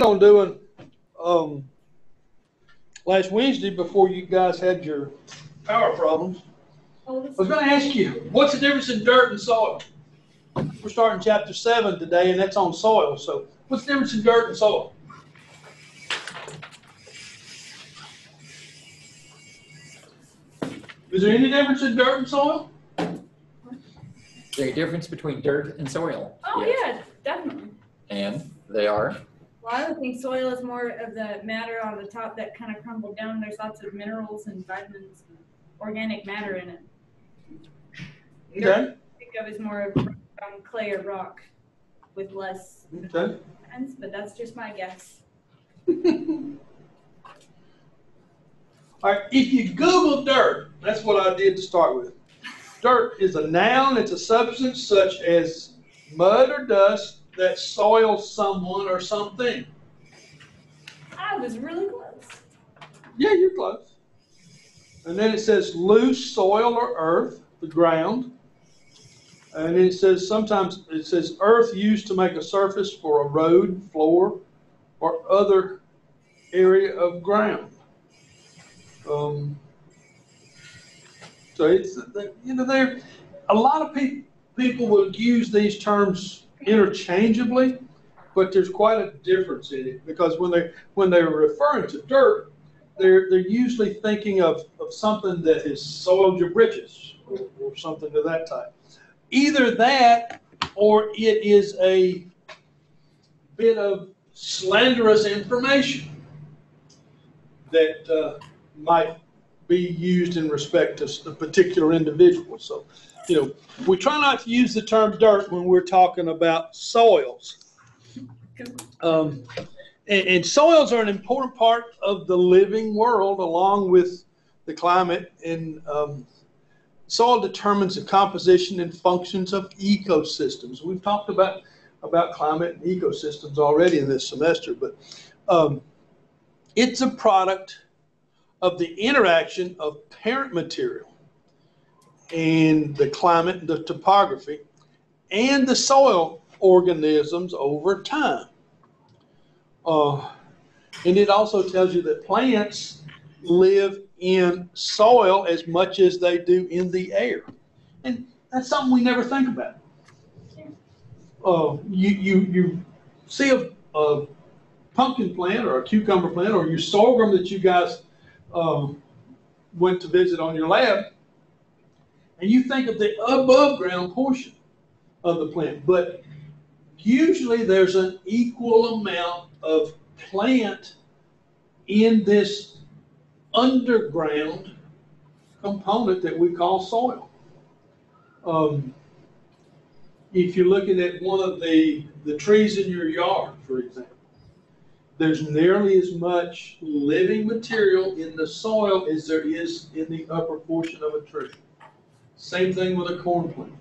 On doing last Wednesday before you guys had your power problems. I was going to ask you, what's the difference in dirt and soil? We're starting chapter 7 today, and that's on soil. So what's the difference in dirt and soil? Is there any difference in dirt and soil? There's a difference between dirt and soil. Oh, yes. Yeah, definitely. And they are? Well, I would think soil is more of the matter on the top that kind of crumbled down. There's lots of minerals and vitamins and organic matter in it. Okay. Dirt, I think of as more of clay or rock with less vitamins, but that's just my guess. All right, if you Google dirt, that's what I did to start with. Dirt is a noun. It's a substance such as mud or dust that soils someone or something. I was really close. Yeah, you're close. And then it says loose soil or earth, the ground. And then it says sometimes it says earth used to make a surface for a road, floor, or other area of ground. So it's, you know, there a lot of people will use these terms interchangeably, but there's quite a difference in it because when they're referring to dirt, they're usually thinking of something that has soiled your britches or something of that type. Either that or it is a bit of slanderous information that might be used in respect to a particular individual. So, you know, we try not to use the term dirt when we're talking about soils. And soils are an important part of the living world along with the climate. And soil determines the composition and functions of ecosystems. We've talked about climate and ecosystems already in this semester, but it's a product of the interaction of parent material and the climate, the topography, and the soil organisms over time. And it also tells you that plants live in soil as much as they do in the air. And that's something we never think about. You see a pumpkin plant or a cucumber plant or your sorghum that you guys went to visit on your lab, and you think of the above ground portion of the plant, but usually there's an equal amount of plant in this underground component that we call soil. If you're looking at one of the trees in your yard, for example, there's nearly as much living material in the soil as there is in the upper portion of a tree. Same thing with a corn plant.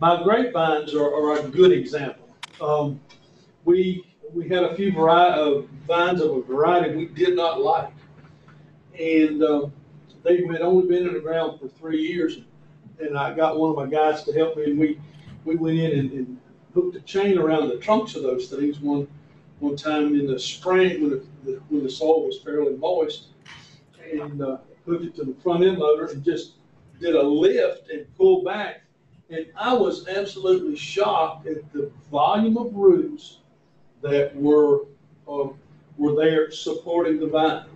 My grapevines are a good example. We had a few vines of a variety we did not like. And they had only been in the ground for 3 years. And I got one of my guys to help me, and we went in and hooked a chain around the trunks of those things one time in the spring when the soil was fairly moist, and hooked it to the front end loader and just did a lift and pulled back. And I was absolutely shocked at the volume of roots that were there supporting the vine.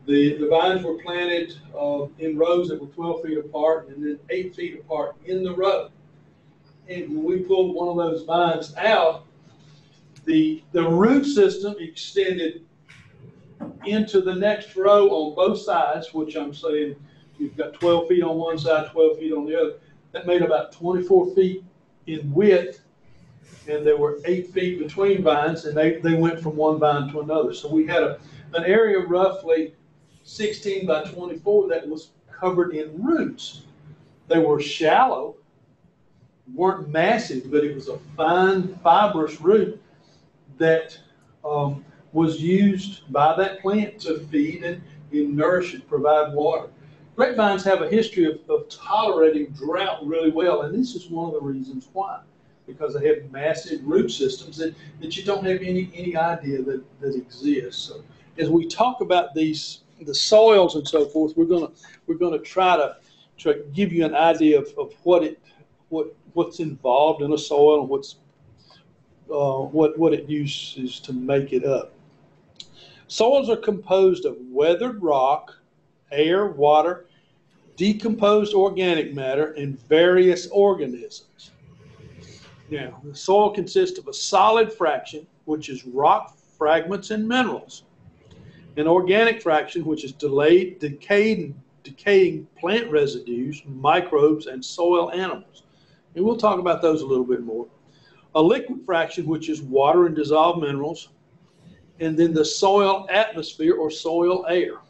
The vines were planted in rows that were 12 feet apart and then 8 feet apart in the row. And when we pulled one of those vines out, the root system extended into the next row on both sides, which I'm saying you've got 12 feet on one side, 12 feet on the other. That made about 24 feet in width, and there were 8 feet between vines, and they went from one vine to another. So we had an area roughly 16 by 24 that was covered in roots. They were shallow, weren't massive, but it was a fine, fibrous root that was used by that plant to feed and nourish and provide water. Grapevines have a history of tolerating drought really well, and this is one of the reasons why. because they have massive root systems that you don't have any idea that exist. So as we talk about the soils and so forth, we're gonna try to give you an idea of what's involved in a soil and what it uses to make it up. Soils are composed of weathered rock, air, water, decomposed organic matter, and various organisms. Now, the soil consists of a solid fraction, which is rock fragments and minerals, an organic fraction, which is decaying plant residues, microbes, and soil animals. And we'll talk about those a little bit more. A liquid fraction, which is water and dissolved minerals, and then the soil atmosphere or soil air.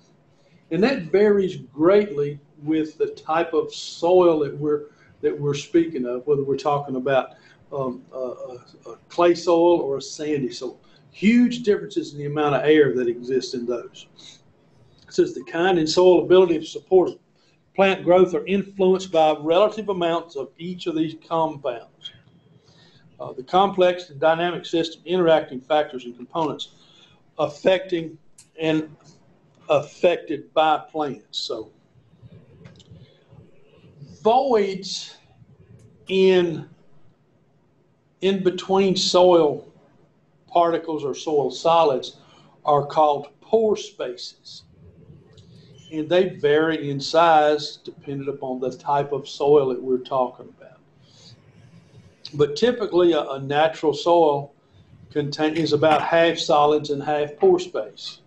And that varies greatly with the type of soil that we're speaking of, whether we're talking about a clay soil or a sandy soil. Huge differences in the amount of air that exists in those. It says the kind and soil ability to support plant growth are influenced by relative amounts of each of these compounds. The complex and dynamic system interacting factors and components affecting and affected by plants. So voids in between soil particles or soil solids are called pore spaces, and they vary in size depending upon the type of soil that we're talking about. But typically a natural soil is about half solids and half pore space.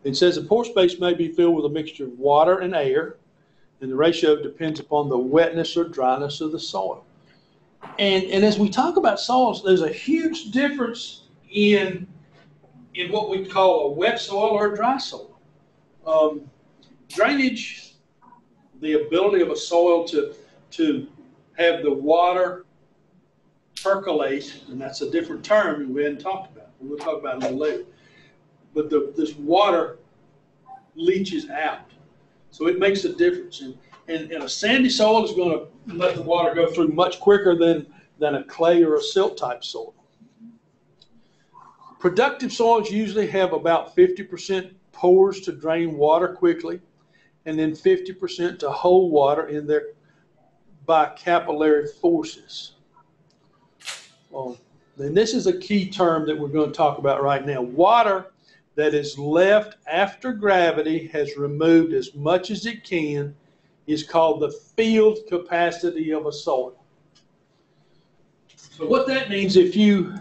It says a pore space may be filled with a mixture of water and air, and the ratio depends upon the wetness or dryness of the soil. And as we talk about soils, there's a huge difference in what we call a wet soil or a dry soil. Drainage, the ability of a soil to have the water percolate, and that's a different term we hadn't talked about. We'll talk about it a little later. But this water leaches out, so it makes a difference. And a sandy soil is going to let the water go through much quicker than a clay or a silt type soil. Productive soils usually have about 50% pores to drain water quickly, and then 50% to hold water in there by capillary forces. And this is a key term that we're going to talk about right now. Water that is left after gravity has removed as much as it can is called the field capacity of a soil. So what that means, if you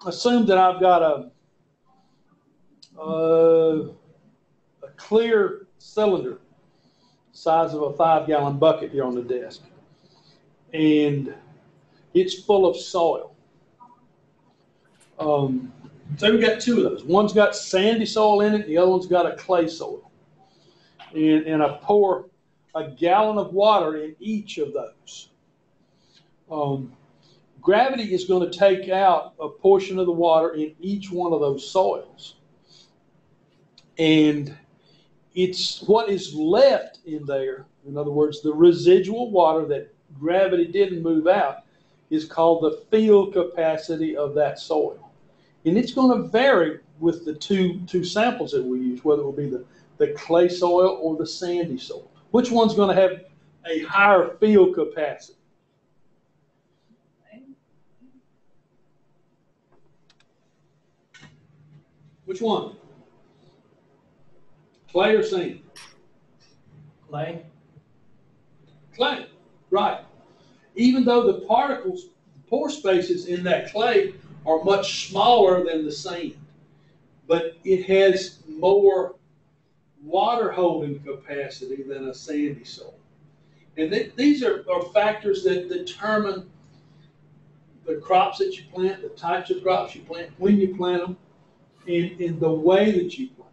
assume that I've got a clear cylinder size of a 5-gallon bucket here on the desk, and it's full of soil. So we've got two of those. One's got sandy soil in it, the other one's got a clay soil. And I pour a gallon of water in each of those. Gravity is going to take out a portion of the water in each one of those soils. And it's what is left in there, in other words, the residual water that gravity didn't move out, is called the field capacity of that soil. And it's going to vary with the two samples that we use, whether it will be the clay soil or the sandy soil. Which one's going to have a higher field capacity? Which one? Clay or sand? Clay. Clay, right. Even though the particles, the pore spaces in that clay are much smaller than the sand, but it has more water holding capacity than a sandy soil. And these are factors that determine the crops that you plant, the types of crops you plant, when you plant them, and the way that you plant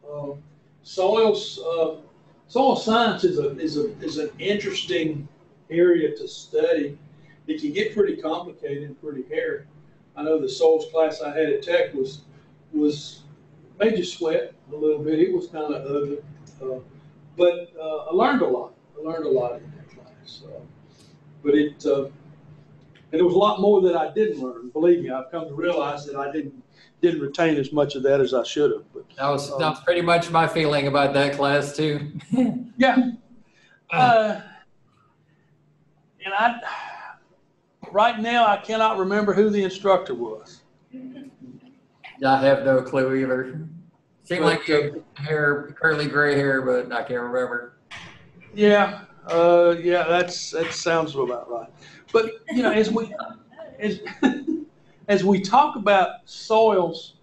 them. Soil science is an interesting area to study. It can get pretty complicated and pretty hairy. I know the soils class I had at Tech was made you sweat a little bit. It was kind of ugly, but I learned a lot. I learned a lot in that class. But and there was a lot more that I didn't learn. Believe me, I've come to realize that I didn't retain as much of that as I should have. But That was pretty much my feeling about that class too. yeah. And right now, I cannot remember who the instructor was. I have no clue either. Seemed But, like you had curly gray hair, but I can't remember. Yeah, that sounds about right. But you know, as we talk about soils,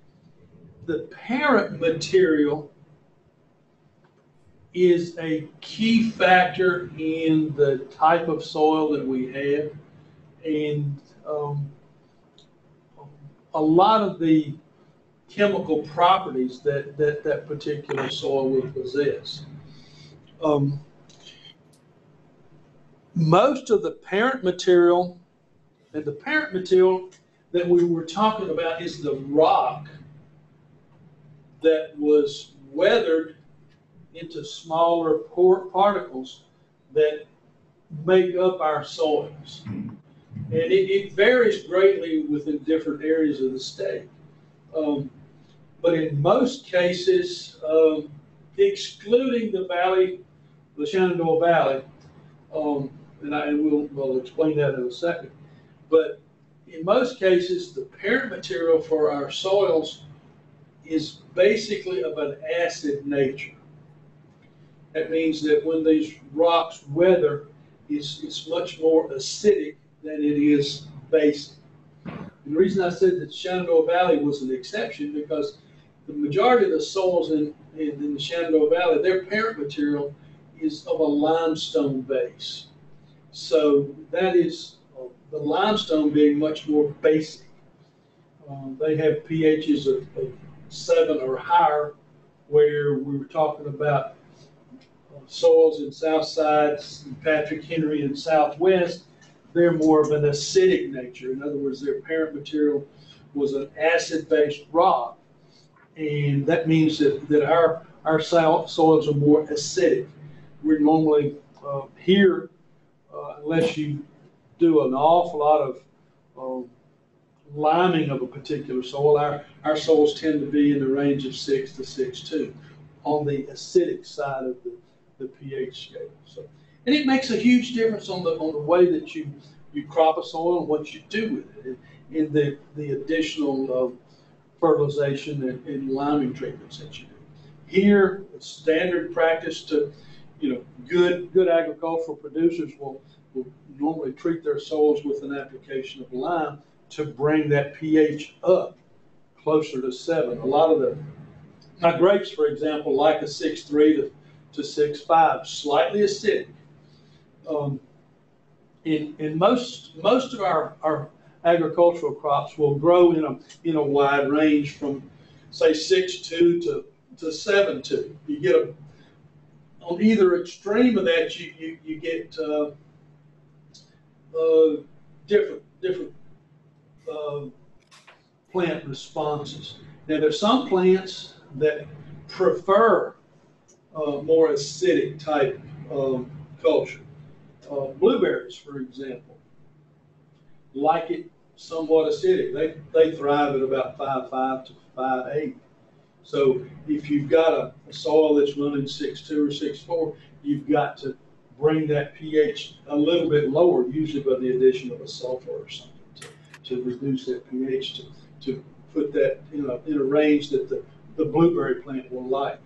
the parent material is a key factor in the type of soil that we have, and a lot of the chemical properties that particular soil will possess. Most of the parent material, and the parent material that we were talking about is the rock that was weathered into smaller particles that make up our soils. And it varies greatly within different areas of the state. But in most cases, excluding the valley, the Shenandoah Valley, and we'll explain that in a second, but in most cases, the parent material for our soils is basically of an acid nature. That means that when these rocks weather, it's much more acidic than it is basic. And the reason I said that Shenandoah Valley was an exception, because the majority of the soils in the Shenandoah Valley, their parent material is of a limestone base. So that is the limestone being much more basic. They have pHs of 7 or higher, where we were talking about soils in Southside, Patrick Henry, and Southwest. They're more of an acidic nature. In other words, their parent material was an acid-based rock, and that means that our soils are more acidic. We're normally here, unless you do an awful lot of liming of a particular soil, our soils tend to be in the range of 6 to 6.2 on the acidic side of the pH scale. So, and it makes a huge difference on the way that you crop a soil and what you do with it, in the additional fertilization and liming treatments that you do. Here, it's standard practice to, good agricultural producers will normally treat their soils with an application of lime to bring that pH up closer to 7. A lot of my grapes, for example, like a 6.3 to 6.5, slightly acidic. In most of our agricultural crops will grow in a wide range from, say, 6.2 to 7.2. You get on either extreme of that, you get different plant responses. Now, there's some plants that prefer more acidic type culture. Blueberries, for example, like it somewhat acidic. They thrive at about 5.5 to 5.8. So if you've got a soil that's running 6.2 or 6.4, you've got to bring that pH a little bit lower, usually by the addition of a sulfur or something, to reduce that pH, to put that in a range that the blueberry plant will like.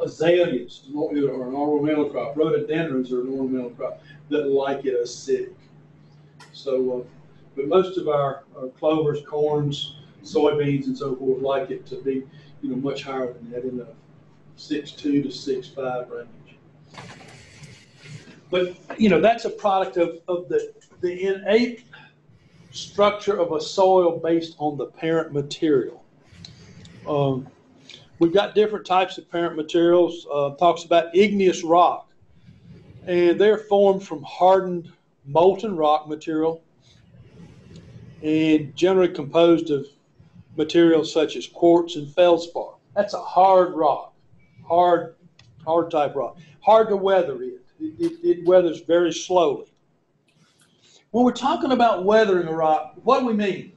Azaleas are an ornamental crop. Rhododendrons are an ornamental crop that like it acidic. So, but most of our clovers, corns, soybeans, and so forth like it to be, much higher than that, in the 6.2 to 6.5 range. But that's a product of the innate structure of a soil based on the parent material. We've got different types of parent materials. Talks about igneous rock, and they're formed from hardened molten rock material, and generally composed of materials such as quartz and feldspar. That's a hard rock, hard type rock. Hard to weather it. It weathers very slowly. When we're talking about weathering a rock, what do we mean?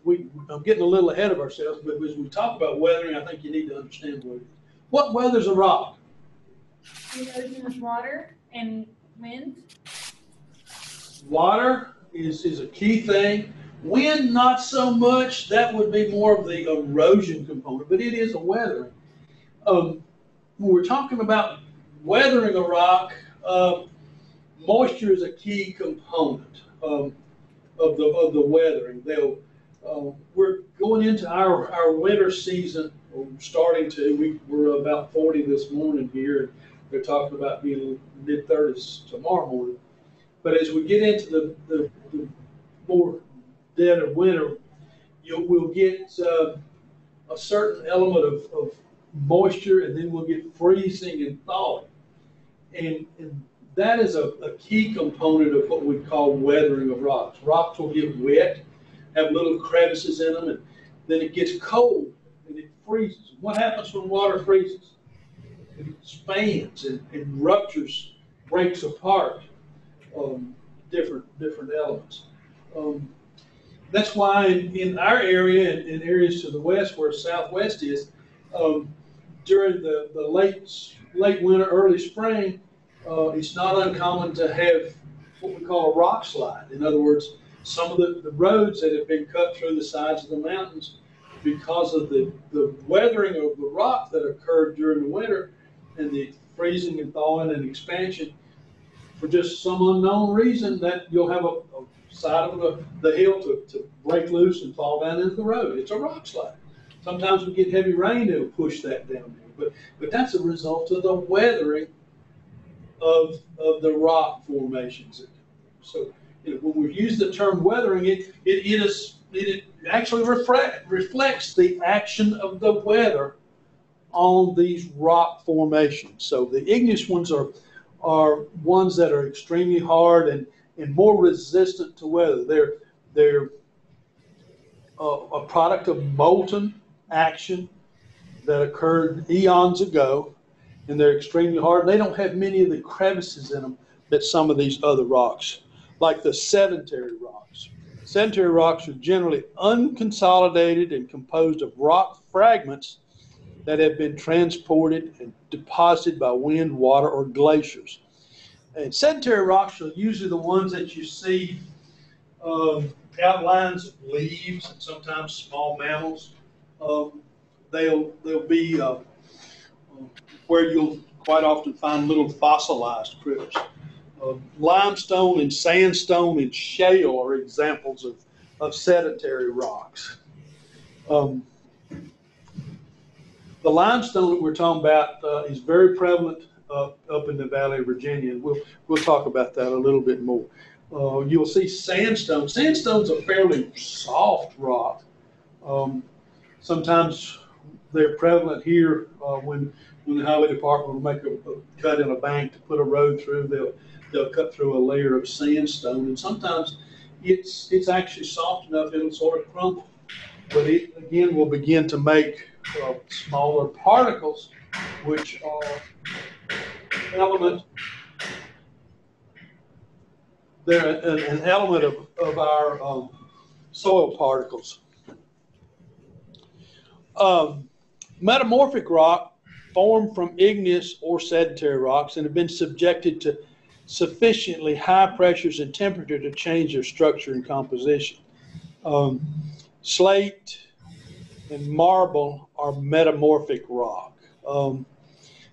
I'm getting a little ahead of ourselves, but as we talk about weathering, I think you need to understand what it is. What weathers a rock? Erosion with water and wind. Water is a key thing. Wind, not so much. That would be more of the erosion component, but it is a weathering. When we're talking about weathering a rock, moisture is a key component of the weathering. We're going into our winter season, or starting to. We're about 40 this morning here. They're talking about being mid-30s tomorrow morning. But as we get into the more dead of winter, we'll get a certain element of moisture, and then we'll get freezing and thawing. And that is a key component of what we call weathering of rocks. Rocks will get wet, have little crevices in them, and then it gets cold and it freezes. What happens when water freezes? It expands and ruptures, breaks apart different elements. That's why in our area and in areas to the west where Southwest is, during the late winter, early spring, it's not uncommon to have what we call a rock slide. In other words, some of the roads that have been cut through the sides of the mountains because of the weathering of the rock that occurred during the winter and the freezing and thawing and expansion, for just some unknown reason, that you'll have a side of the hill to break loose and fall down into the road. It's a rock slide. Sometimes we get heavy rain that'll push that down there, but that's a result of the weathering of the rock formations. So when we use the term weathering, it actually reflects the action of the weather on these rock formations. So the igneous ones are ones that are extremely hard and more resistant to weather. They're a product of molten action that occurred eons ago, and they're extremely hard. They don't have many of the crevices in them that some of these other rocks, like the sedentary rocks. Sedentary rocks are generally unconsolidated and composed of rock fragments that have been transported and deposited by wind, water, or glaciers. And sedentary rocks are usually the ones that you see outlines of leaves and sometimes small mammals. They'll be where you'll quite often find little fossilized critters. Limestone and sandstone and shale are examples of sedentary rocks. The limestone that we're talking about is very prevalent up in the Valley of Virginia, and we'll talk about that a little bit more. You'll see sandstone. Sandstone's a fairly soft rock. Sometimes they're prevalent here when the highway department will make a cut in a bank to put a road through. They'll cut through a layer of sandstone, and sometimes it's actually soft enough it'll sort of crumble. But it again will begin to make smaller particles, which are they're an element of our soil particles. Metamorphic rock formed from igneous or sedentary rocks and have been subjected to sufficiently high pressures and temperature to change their structure and composition. Slate and marble are metamorphic rock.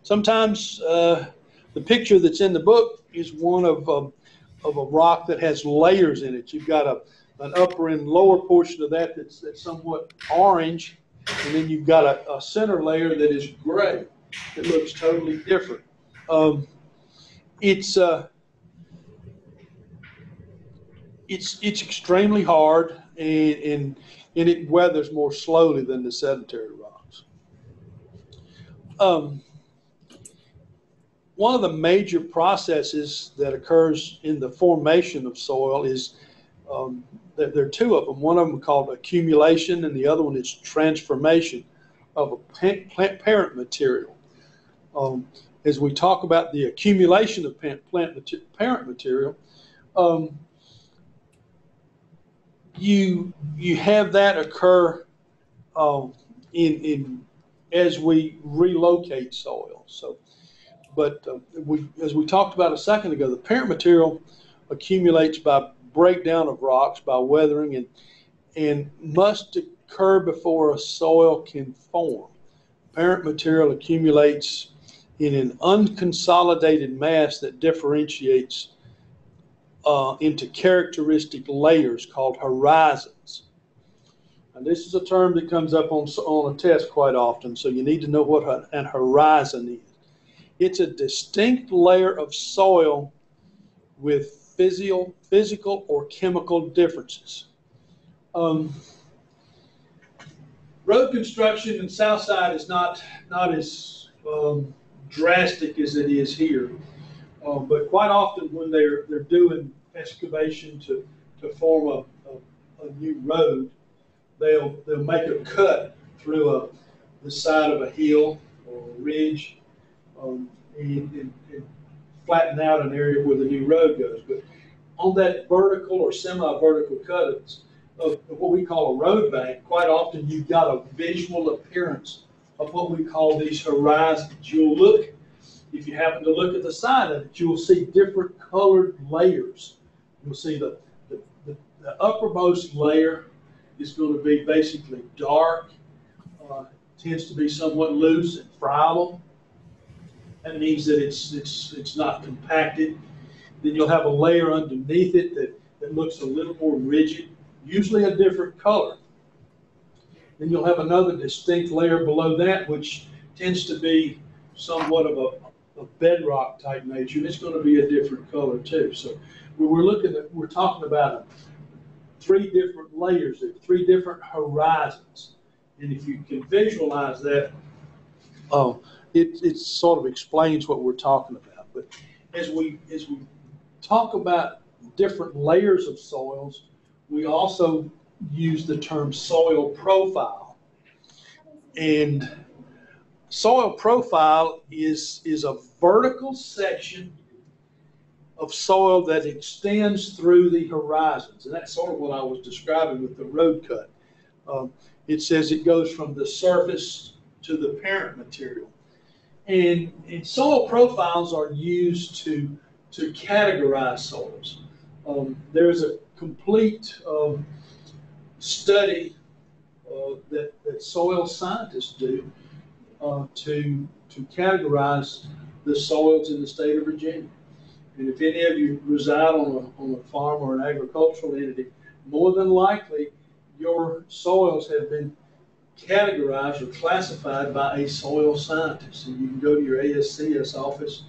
Sometimes the picture that's in the book is one of a rock that has layers in it. You've got an upper and lower portion of that that's somewhat orange, and then you've got a center layer that is gray. It looks totally different. It's extremely hard, and it weathers more slowly than the sedentary rocks. One of the major processes that occurs in the formation of soil is, there are two of them. One of them is called accumulation, and the other one is transformation of a parent material. As we talk about the accumulation of parent material, you have that occur in as we relocate soil. So, but as we talked about a second ago, the parent material accumulates by breakdown of rocks, by weathering, and must occur before a soil can form. Parent material accumulates in an unconsolidated mass that differentiates into characteristic layers called horizons. And this is a term that comes up on a test quite often, so you need to know what an horizon is. It's a distinct layer of soil with physical or chemical differences. Road construction in Southside is not as drastic as it is here, but quite often when they're doing excavation to form a new road, they'll make a cut through the side of a hill or a ridge, and flatten out an area where the new road goes. But on that vertical or semi-vertical cut of what we call a road bank, quite often you've got a visual appearance of what we call these horizons. You'll look, if you happen to look at the side of it, you'll see different colored layers. You'll see the uppermost layer is going to be basically dark, tends to be somewhat loose and friable. That means that it's not compacted. Then you'll have a layer underneath it that looks a little more rigid, usually a different color. Then you'll have another distinct layer below that, which tends to be somewhat of a bedrock type nature, and it's going to be a different color too. So we're talking about three different layers, three different horizons, and if you can visualize that, it sort of explains what we're talking about. But as we talk about different layers of soils, we also use the term soil profile. And soil profile is a vertical section of soil that extends through the horizons. And that's sort of what I was describing with the road cut. It says it goes from the surface to the parent material. And soil profiles are used to categorize soils. There's a complete study that soil scientists do to categorize the soils in the state of Virginia. And if any of you reside on a farm or an agricultural entity, more than likely your soils have been categorized or classified by a soil scientist. And you can go to your ASCS office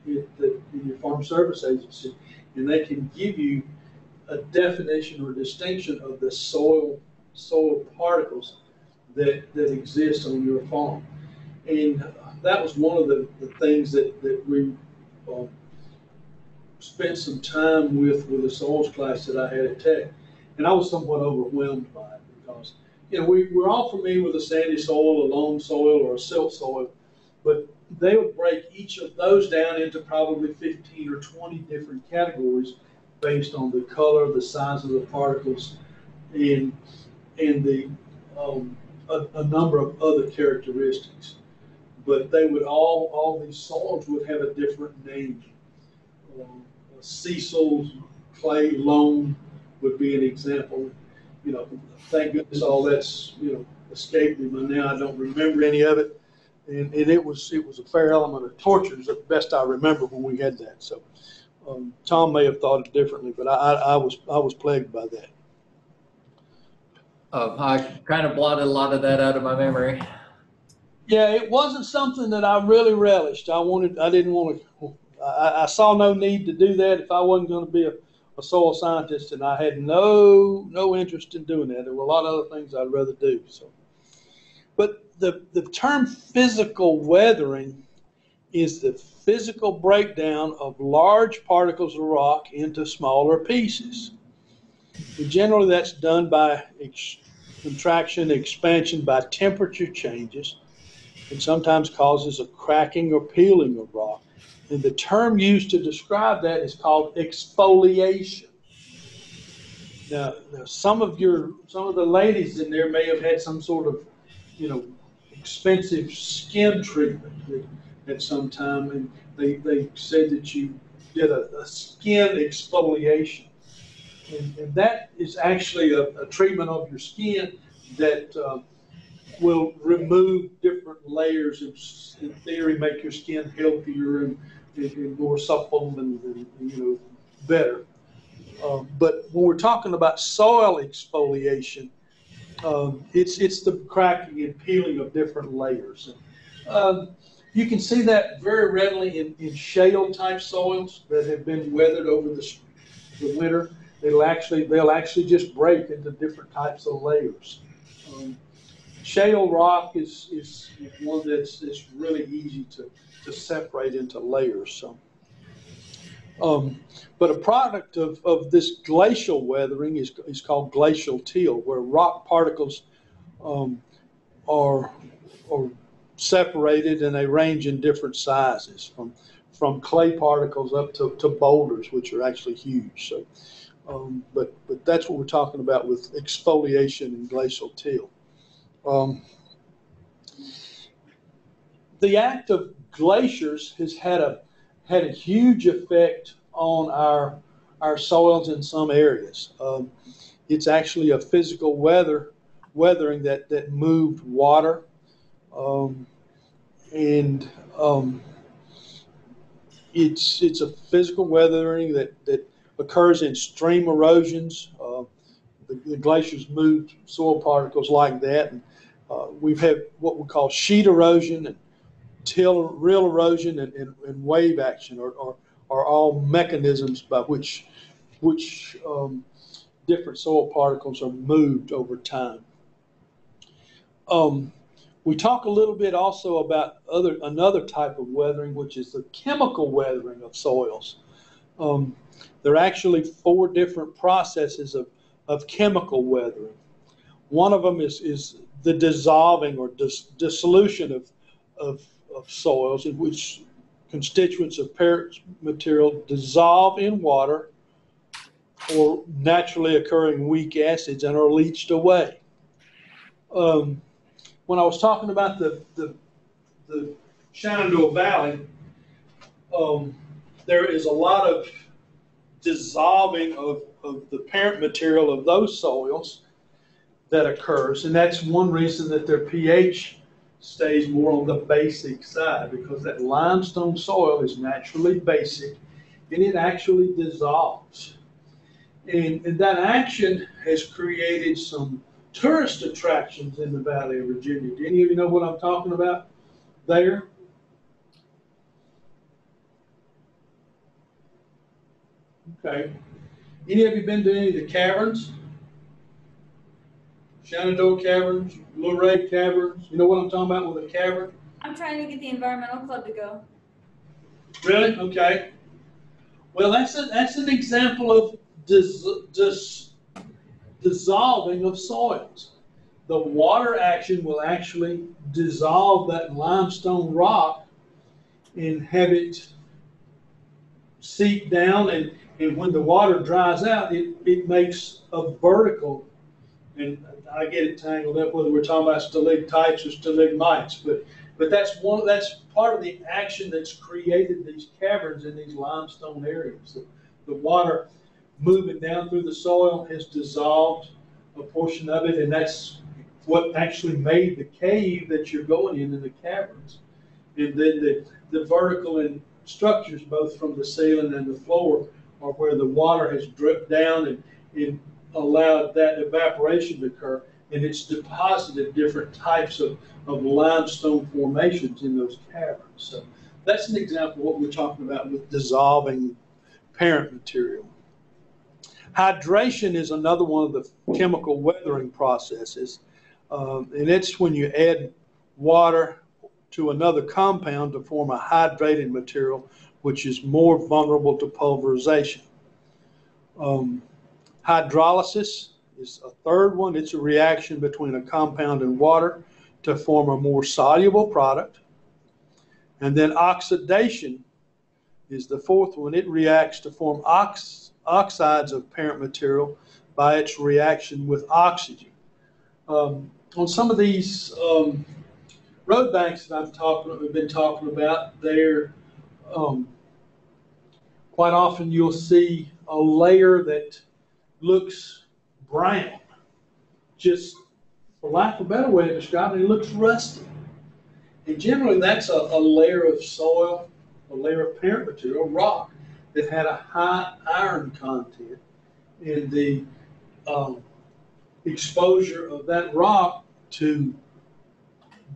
in your Farm Service Agency, and they can give you a definition or distinction of the soil particles that exist on your farm. And that was one of the things that we spent some time with a soils class that I had at Tech. And I was somewhat overwhelmed by it because, we're all familiar with a sandy soil, a loam soil, or a silt soil, but they would break each of those down into probably 15 or 20 different categories based on the color, the size of the particles, and the a number of other characteristics. But they would all these soils would have a different name. Sea soil, clay, loam would be an example. Thank goodness all that's escaped me, but now I don't remember any of it. And it was a fair element of torture, is the best I remember when we had that. So Tom may have thought it differently, but I was plagued by that. I kind of blotted a lot of that out of my memory. Yeah, it wasn't something that I really relished. I saw no need to do that if I wasn't going to be a soil scientist, and I had no interest in doing that. There were a lot of other things I'd rather do. So, but the term physical weathering is the physical breakdown of large particles of rock into smaller pieces. And generally, that's done by contraction, expansion, by temperature changes, and sometimes causes a cracking or peeling of rock. And the term used to describe that is called exfoliation. Now, some of the ladies in there may have had some sort of, expensive skin treatment at some time, and they said that you did a skin exfoliation. And that is actually a treatment of your skin that will remove different layers and, in theory, make your skin healthier and more supple and better. But when we're talking about soil exfoliation, it's the cracking and peeling of different layers. You can see that very readily in shale type soils that have been weathered over the winter. They'll actually just break into different types of layers. Shale rock is one that's really easy to separate into layers. So. But a product of this glacial weathering is called glacial till, where rock particles are separated, and they range in different sizes, from clay particles up to boulders, which are actually huge. So, but that's what we're talking about with exfoliation and glacial till. The act of glaciers has had a huge effect on our soils in some areas. It's actually a physical weathering that moved water, and it's a physical weathering that occurs in stream erosions. The glaciers moved soil particles like that, and we've had what we call sheet erosion and rill erosion and wave action are all mechanisms by which different soil particles are moved over time. We talk a little bit also about another type of weathering, which is the chemical weathering of soils. There are actually 4 different processes of chemical weathering. One of them is the dissolving or dissolution of soils, in which constituents of parent material dissolve in water or naturally occurring weak acids and are leached away. When I was talking about the Shenandoah Valley, there is a lot of dissolving of the parent material of those soils that occurs, and that's one reason that their pH stays more on the basic side, because that limestone soil is naturally basic and it actually dissolves. And that action has created some tourist attractions in the Valley of Virginia. Do any of you know what I'm talking about there? Okay. Any of you been to any of the caverns? Shenandoah Caverns, Luray Caverns. You know what I'm talking about with a cavern? I'm trying to get the environmental club to go. Really? Okay. Well, that's an example of dissolving of soils. The water action will actually dissolve that limestone rock and have it seep down, and when the water dries out, it makes a vertical. And I get it tangled up whether we're talking about stalactites or stalagmites, but that's part of the action that's created these caverns in these limestone areas. The water moving down through the soil has dissolved a portion of it, and that's what actually made the cave that you're going in the caverns. And then the vertical and structures, both from the ceiling and the floor, are where the water has dripped down and allowed that evaporation to occur, and it's deposited different types of limestone formations in those caverns. So that's an example of what we're talking about with dissolving parent material. Hydration is another one of the chemical weathering processes, and it's when you add water to another compound to form a hydrated material, which is more vulnerable to pulverization. Hydrolysis is a third one. It's a reaction between a compound and water to form a more soluble product. And then oxidation is the fourth one. It reacts to form oxides of parent material by its reaction with oxygen. On some of these road banks that we've been talking about, they're quite often you'll see a layer that looks brown, just for lack of a better way to describe it, it looks rusty. And generally that's a layer of soil, a layer of parent material, rock, that had a high iron content. And the exposure of that rock to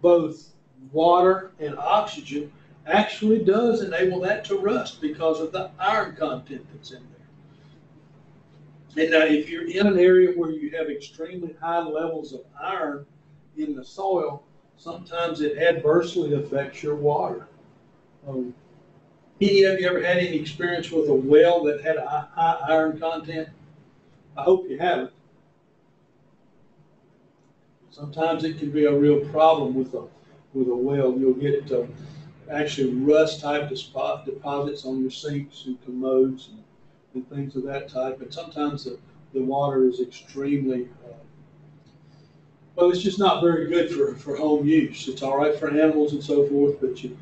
both water and oxygen actually does enable that to rust because of the iron content that's in there. And now if you're in an area where you have extremely high levels of iron in the soil, sometimes it adversely affects your water. Any of you ever had any experience with a well that had a high iron content? I hope you haven't. Sometimes it can be a real problem with a well. You'll get actually rust type deposits on your sinks and commodes and things of that type. And sometimes the water is extremely, well, it's just not very good for home use. It's all right for animals and so forth, but you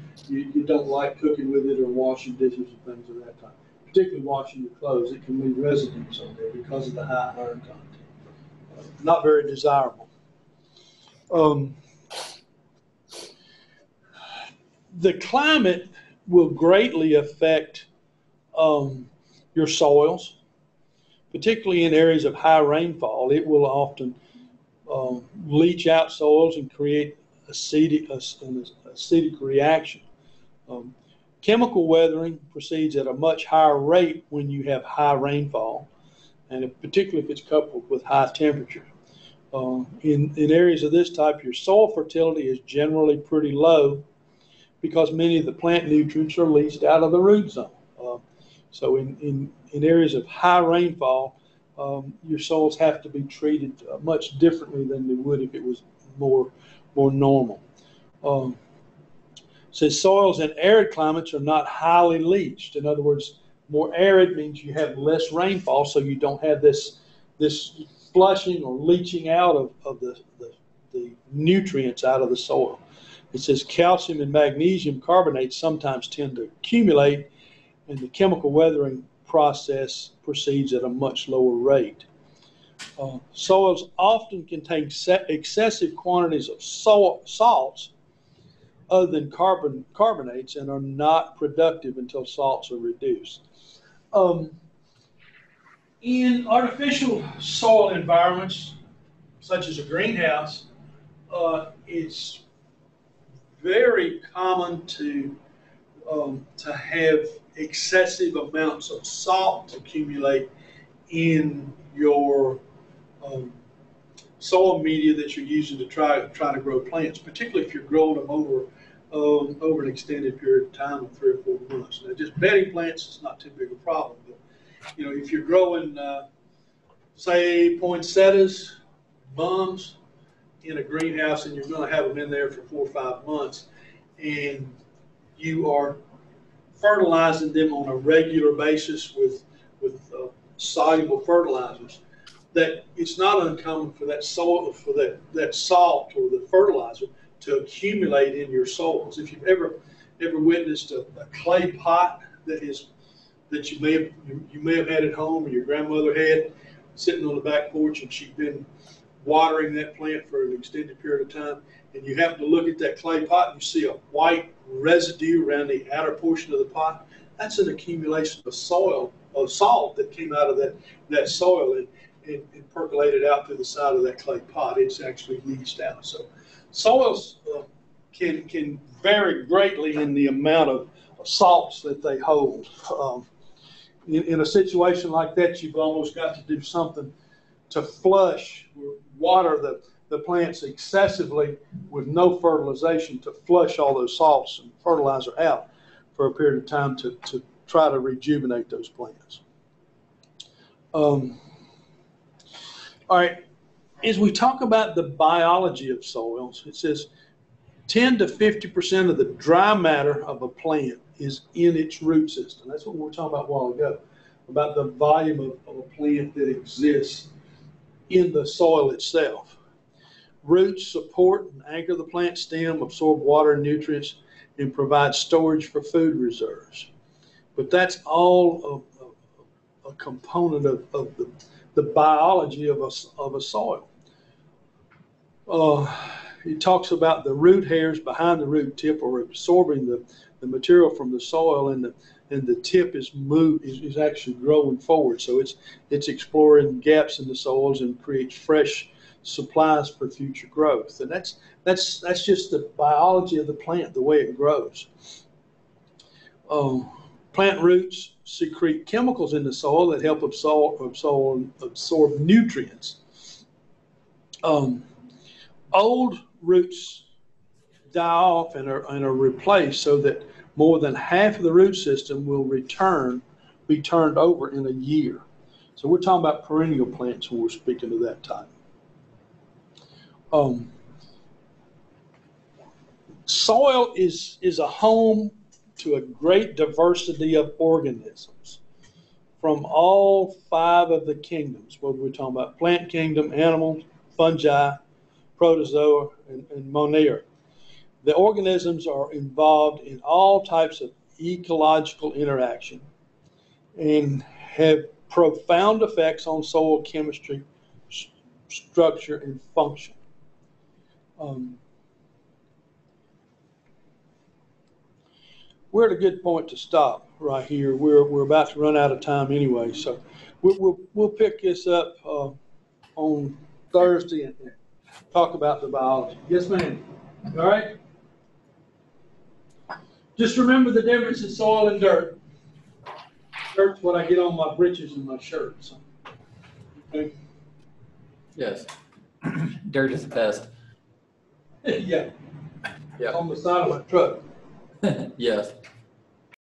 don't like cooking with it or washing dishes and things of that type. Particularly washing your clothes, it can leave residues on there because of the high iron content. Not very desirable. The climate will greatly affect your soils, particularly in areas of high rainfall. It will often leach out soils and create an acidic reaction. Chemical weathering proceeds at a much higher rate when you have high rainfall, and particularly if it's coupled with high temperature. In areas of this type, your soil fertility is generally pretty low because many of the plant nutrients are leached out of the root zone. So in areas of high rainfall, your soils have to be treated much differently than they would if it was more normal. Says soils in arid climates are not highly leached. In other words, more arid means you have less rainfall, so you don't have this flushing or leaching out of the nutrients out of the soil. It says calcium and magnesium carbonates sometimes tend to accumulate, and the chemical weathering process proceeds at a much lower rate. Soils often contain excessive quantities of salts other than carbonates and are not productive until salts are reduced. In artificial soil environments, such as a greenhouse, it's very common to have excessive amounts of salt accumulate in your soil media that you're using to try to grow plants, particularly if you're growing them over an extended period of time of 3 or 4 months. Now, just bedding plants is not too big a problem, but if you're growing, say, poinsettias, mums in a greenhouse, and you're going to have them in there for 4 or 5 months, and you are fertilizing them on a regular basis with soluble fertilizers, that it's not uncommon for that soil, for that salt or the fertilizer to accumulate in your soils. If you've ever witnessed a clay pot that you may have had at home, or your grandmother had sitting on the back porch, and she'd been watering that plant for an extended period of time, and you happen to look at that clay pot and you see a white residue around the outer portion of the pot, that's an accumulation of salt that came out of that soil and percolated out through the side of that clay pot. It's actually leached out. So soils can vary greatly in the amount of salts that they hold. In a situation like that, you've almost got to do something to flush, water the plants excessively with no fertilization to flush all those salts and fertilizer out for a period of time to try to rejuvenate those plants. All right, as we talk about the biology of soils, it says 10 to 50% of the dry matter of a plant is in its root system. That's what we were talking about a while ago, about the volume of a plant that exists in the soil itself. Roots support and anchor the plant stem, absorb water and nutrients, and provide storage for food reserves. But that's all a component of the biology of a soil. He talks about the root hairs behind the root tip are absorbing the material from the soil, and the tip is actually growing forward. So it's exploring gaps in the soils and creates fresh supplies for future growth. And that's just the biology of the plant, the way it grows. Plant roots secrete chemicals in the soil that help absorb nutrients. Old roots die off and are replaced so that more than half of the root system will be turned over in a year. So we're talking about perennial plants when we're speaking of that type. Soil is a home to a great diversity of organisms from all 5 of the kingdoms, whether we're talking about plant kingdom, animals, fungi, protozoa, and monera. The organisms are involved in all types of ecological interaction and have profound effects on soil chemistry, structure, and function. We're at a good point to stop right here. We're about to run out of time anyway, so we'll pick this up on Thursday and talk about the biology. Yes, ma'am. All right. Just remember the difference in soil and dirt. Dirt's what I get on my britches and my shirts. Okay. Yes. Dirt is the best. Yeah. Yeah. On the side of my truck. Yes.